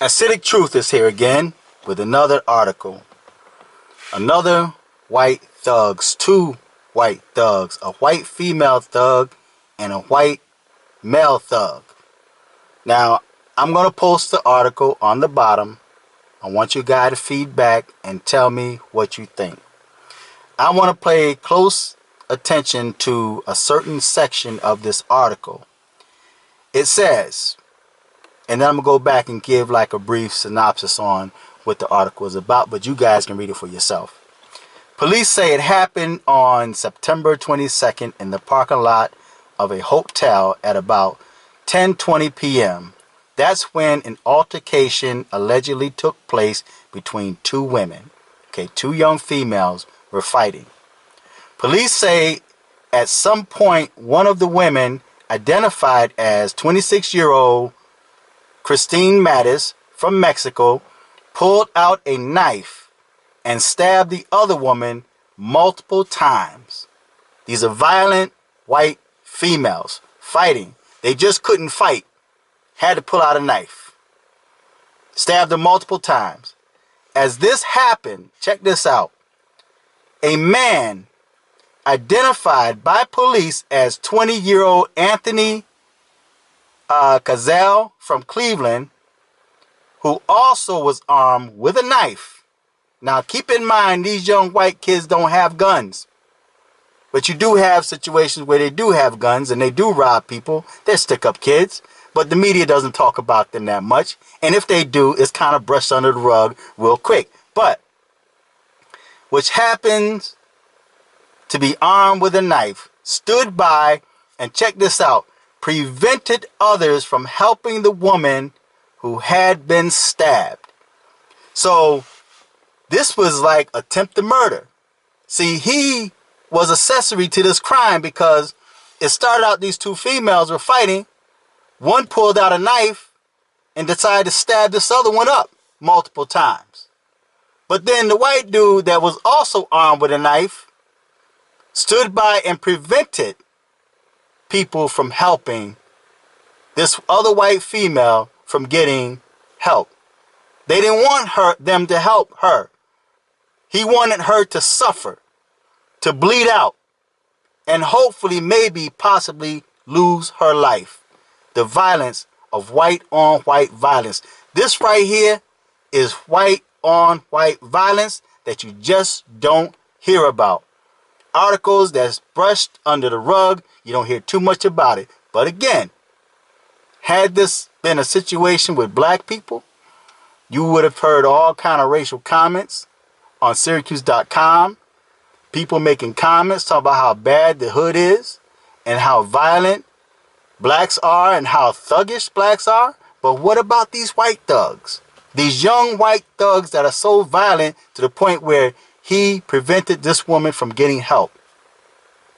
Acidic Truth is here again with another article. Another white thugs, two white thugs, a white female thug and a white male thug. Now, I'm going to post the article on the bottom. I want you guys to feedback and tell me what you think. I want to pay close attention to a certain section of this article. It says, and then I'm going to go back and give like a brief synopsis on what the article is about, but you guys can read it for yourself. Police say it happened on September 22nd in the parking lot of a hotel at about 10:20 p.m. That's when an altercation allegedly took place between two women. Two young females were fighting. Police say at some point one of the women, identified as 26-year-old Christine Mattis from Mexico, pulled out a knife and stabbed the other woman multiple times. These are violent white females fighting. They just couldn't fight. Had to pull out a knife. Stabbed her multiple times. As this happened, check this out. A man identified by police as 20-year-old Anthony Cazell from Cleveland, who also was armed with a knife. Now keep in mind, these young white kids don't have guns. But you do have situations where they do have guns and they do rob people. They're stick-up kids. But the media doesn't talk about them that much. And if they do, it's kind of brushed under the rug real quick. But, which happens to be armed with a knife, stood by, and check this out, prevented others from helping the woman who had been stabbed. So, this was like attempted murder. See, he was accessory to this crime because it started out these two females were fighting. One pulled out a knife and decided to stab this other one up multiple times. But then the white dude that was also armed with a knife stood by and prevented people from helping this other white female from getting help. They didn't want them to help her. He wanted her to suffer, to bleed out, and hopefully maybe possibly lose her life. The violence of white on white violence. This right here is white on white violence that you just don't hear about. Articles that's brushed under the rug, you don't hear too much about it. But again, had this been a situation with black people, you would have heard all kind of racial comments on Syracuse.com. People making comments talking about how bad the hood is and how violent blacks are and how thuggish blacks are. But what about these white thugs? These young white thugs that are so violent to the point where he prevented this woman from getting help.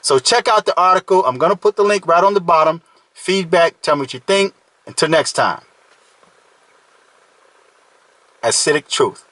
So check out the article. I'm going to put the link right on the bottom. Feedback, tell me what you think. Until next time. Acidic Truth.